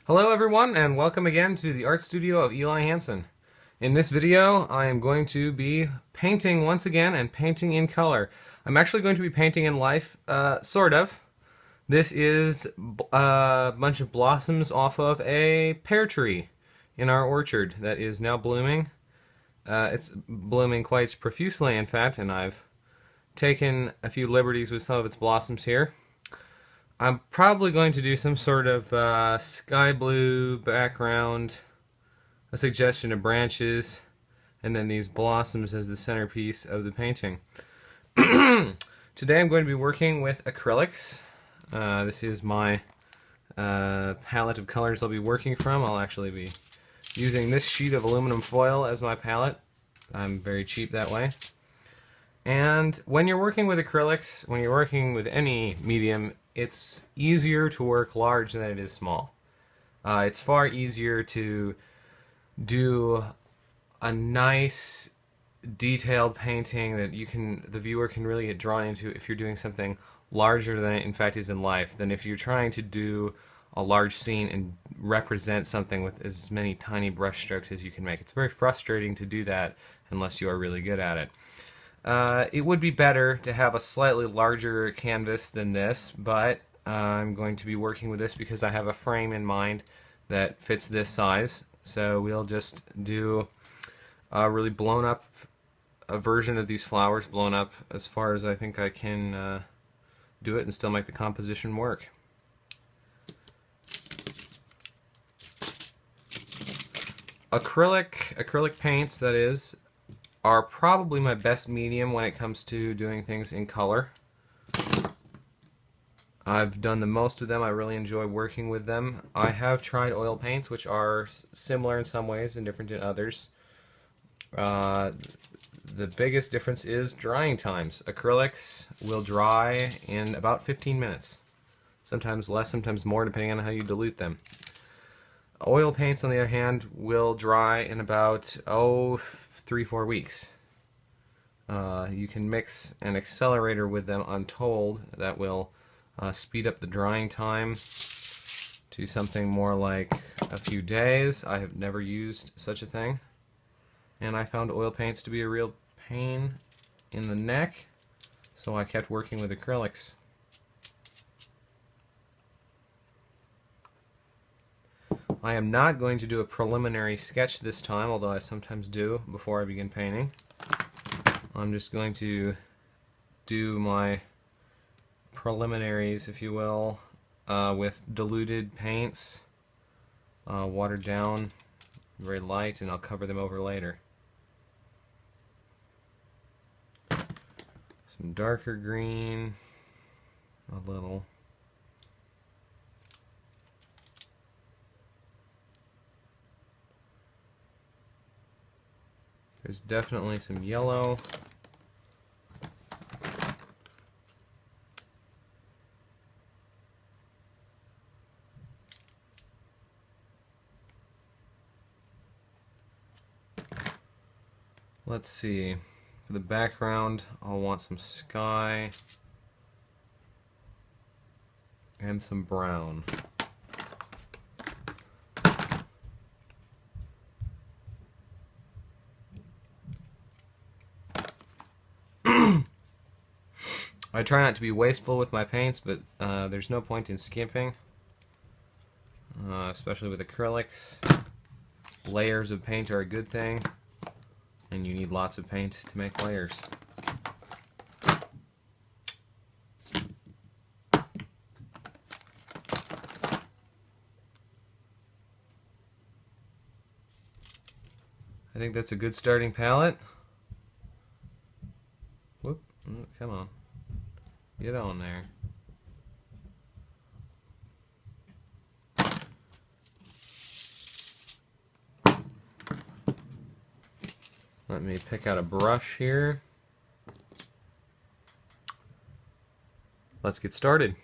Hello everyone and welcome again to the art studio of Eli Hansen. In this video I am going to be painting once again and painting in color. I'm actually going to be painting in life, sort of. This is a bunch of blossoms off of a pear tree in our orchard that is now blooming. It's blooming quite profusely in fact, and I've taken a few liberties with some of its blossoms here. I'm probably going to do some sort of sky blue background, a suggestion of branches, and then these blossoms as the centerpiece of the painting. Today I'm going to be working with acrylics. This is my palette of colors I'll be working from. I'll actually be using this sheet of aluminum foil as my palette. I'm very cheap that way. And when you're working with acrylics, when you're working with any medium, it's easier to work large than it is small. It's far easier to do a nice detailed painting that the viewer can really get drawn into if you're doing something larger than it in fact is in life, than if you're trying to do a large scene and represent something with as many tiny brush strokes as you can make. It's very frustrating to do that unless you are really good at it. It would be better to have a slightly larger canvas than this, but I'm going to be working with this because I have a frame in mind that fits this size. So we'll just do a really blown up version of these flowers, blown up as far as I think I can do it and still make the composition work. Acrylic paints, that is, are probably my best medium when it comes to doing things in color. I've done the most with them. I really enjoy working with them. I have tried oil paints, which are similar in some ways and different in others. The biggest difference is drying times. Acrylics will dry in about 15 minutes. Sometimes less, sometimes more, depending on how you dilute them. Oil paints, on the other hand, will dry in about, 3-4 weeks. You can mix an accelerator with them, I'm told, that will speed up the drying time to something more like a few days. I have never used such a thing, and I found oil paints to be a real pain in the neck, so I kept working with acrylics. I am not going to do a preliminary sketch this time, although I sometimes do before I begin painting. I'm just going to do my preliminaries, if you will, with diluted paints, watered down, very light, and I'll cover them over later. Some darker green, a little. There's definitely some yellow. Let's see. For the background, I'll want some sky and some brown. I try not to be wasteful with my paints, but there's no point in skimping, especially with acrylics. Layers of paint are a good thing, and you need lots of paint to make layers. I think that's a good starting palette. Whoop, come on. Get on there. Let me pick out a brush here. Let's get started.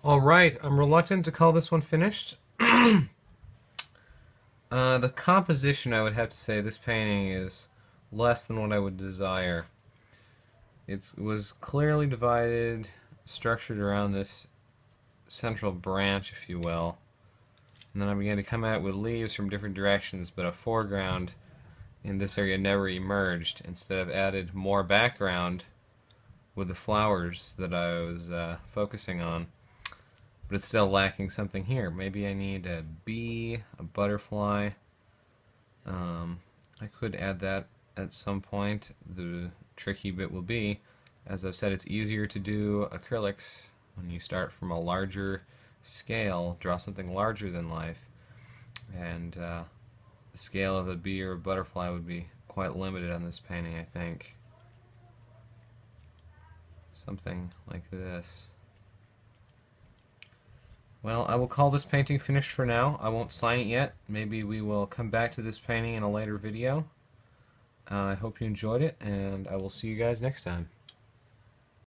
Alright, I'm reluctant to call this one finished. The composition, I would have to say, this painting is less than what I would desire. It was clearly divided, structured around this central branch, if you will. And then I began to come at it with leaves from different directions, but a foreground in this area never emerged. Instead, I've added more background with the flowers that I was focusing on. But it's still lacking something here. Maybe I need a bee, a butterfly. I could add that at some point. The tricky bit will be, as I've said, it's easier to do acrylics when you start from a larger scale, draw something larger than life. And the scale of a bee or a butterfly would be quite limited on this painting, I think. Something like this. Well, I will call this painting finished for now. I won't sign it yet. Maybe we will come back to this painting in a later video. I hope you enjoyed it, and I will see you guys next time.